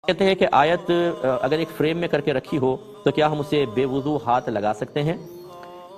کہتے ہیں کہ آیت اگر ایک فریم میں کر کے رکھی ہو تو کیا ہم اسے بے وضو ہاتھ لگا سکتے ہیں؟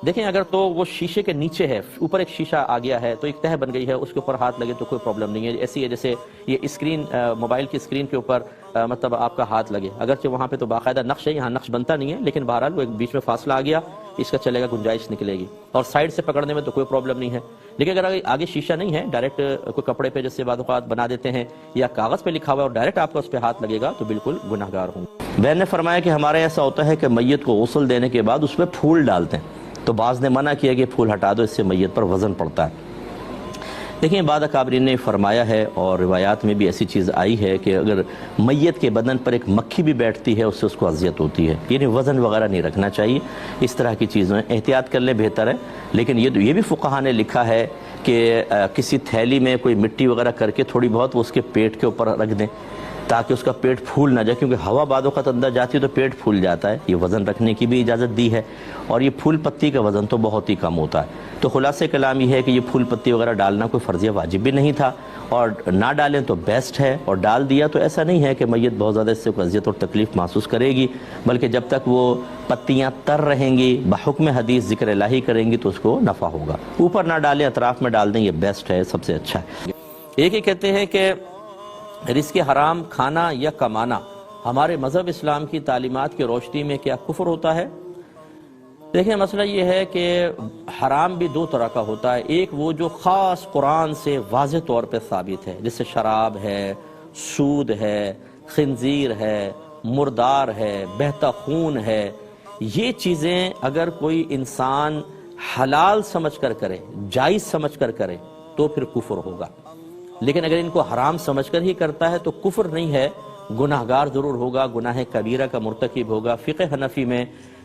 دیکھیں اگر تو وہ شیشے کے نیچے ہے، اوپر ایک شیشہ آ گیا ہے تو ایک تہہ بن گئی ہے، اس کے اوپر ہاتھ لگے تو کوئی پرابلم نہیں ہے۔ ایسی ہے جیسے یہ اسکرین، موبائل کی اسکرین کے اوپر مطلب آپ کا ہاتھ لگے، اگرچہ وہاں پہ تو باقاعدہ نقش ہے، یہاں نقش بنتا نہیں ہے، لیکن بہرحال وہ ایک بیچ میں فاصلہ آ گیا، اس کا چلے گا، گنجائش نکلے گی، اور سائیڈ سے پکڑنے میں تو کوئی پرابلم نہیں ہے۔ لیکن اگر آگے شیشہ نہیں ہے، ڈائریکٹ کوئی کپڑے پہ جیسے بعض اوقات بنا دیتے ہیں یا کاغذ پہ لکھا ہوا ہے اور ڈائریکٹ آپ کا اس پہ ہاتھ لگے گا تو بالکل گناہ گار ہوں۔ بہن نے فرمایا کہ ہمارے ایسا ہوتا ہے کہ میت کو غسل دینے کے بعد اس پہ پھول ڈالتے ہیں، تو بعض نے منع کیا کہ پھول ہٹا دو، اس سے میت پر وزن پڑتا ہے۔ دیکھیں بعض اکابرین نے فرمایا ہے اور روایات میں بھی ایسی چیز آئی ہے کہ اگر میت کے بدن پر ایک مکھی بھی بیٹھتی ہے اس سے اس کو اذیت ہوتی ہے، یعنی وزن وغیرہ نہیں رکھنا چاہیے، اس طرح کی چیزیں احتیاط کر لیں بہتر ہے۔ لیکن یہ بھی فقہا نے لکھا ہے کہ کسی تھیلی میں کوئی مٹی وغیرہ کر کے تھوڑی بہت وہ اس کے پیٹ کے اوپر رکھ دیں تاکہ اس کا پیٹ پھول نہ جائے، کیونکہ ہوا بعض اوقات اندر جاتی ہے تو پیٹ پھول جاتا ہے۔ یہ وزن رکھنے کی بھی اجازت دی ہے، اور یہ پھول پتی کا وزن تو بہت ہی کم ہوتا ہے۔ تو خلاصہ کلام یہ ہے کہ یہ پھول پتی وغیرہ ڈالنا کوئی فرضیہ واجب بھی نہیں تھا، اور نہ ڈالیں تو بیسٹ ہے، اور ڈال دیا تو ایسا نہیں ہے کہ میت بہت زیادہ اس سے کوئی اذیت اور تکلیف محسوس کرے گی، بلکہ جب تک وہ پتیاں تر رہیں گی، بحکم حدیث ذکر الہی کریں گی تو اس کو نفع ہوگا۔ اوپر نہ ڈالیں، اطراف میں ڈال دیں، یہ بیسٹ ہے، سب سے اچھا ہے۔ ایک ہی کہتے ہیں کہ رزق حرام کھانا یا کمانا ہمارے مذہب اسلام کی تعلیمات کی روشنی میں کیا کفر ہوتا ہے؟ دیکھیں مسئلہ یہ ہے کہ حرام بھی دو طرح کا ہوتا ہے، ایک وہ جو خاص قرآن سے واضح طور پہ ثابت ہے، جیسے شراب ہے، سود ہے، خنزیر ہے، مردار ہے، بہتا خون ہے۔ یہ چیزیں اگر کوئی انسان حلال سمجھ کر کرے، جائز سمجھ کر کرے تو پھر کفر ہوگا، لیکن اگر ان کو حرام سمجھ کر ہی کرتا ہے تو کفر نہیں ہے، گناہگار ضرور ہوگا، گناہ کبیرہ کا مرتکب ہوگا۔ فقہ حنفی میں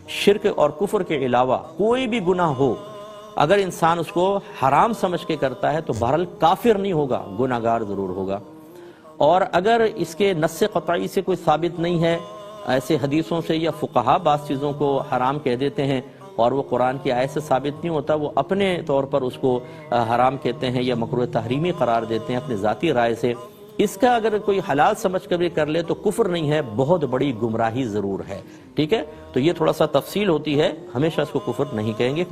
شرک اور کفر کے علاوہ کوئی بھی گناہ ہو، اگر انسان اس کو حرام سمجھ کے کرتا ہے تو بہرحال کافر نہیں ہوگا، گناہگار ضرور ہوگا۔ اور اگر اس کے نص قطعی سے کوئی ثابت نہیں ہے، ایسے حدیثوں سے یا فقہا بعض چیزوں کو حرام کہہ دیتے ہیں اور وہ قرآن کی آیت سے ثابت نہیں ہوتا، وہ اپنے طور پر اس کو حرام کہتے ہیں یا مکروہ تحریمی قرار دیتے ہیں اپنی ذاتی رائے سے، اس کا اگر کوئی حلال سمجھ کر بھی کر لے تو کفر نہیں ہے، بہت بڑی گمراہی ضرور ہے، ٹھیک ہے؟ تو یہ تھوڑا سا تفصیل ہوتی ہے، ہمیشہ اس کو کفر نہیں کہیں گے۔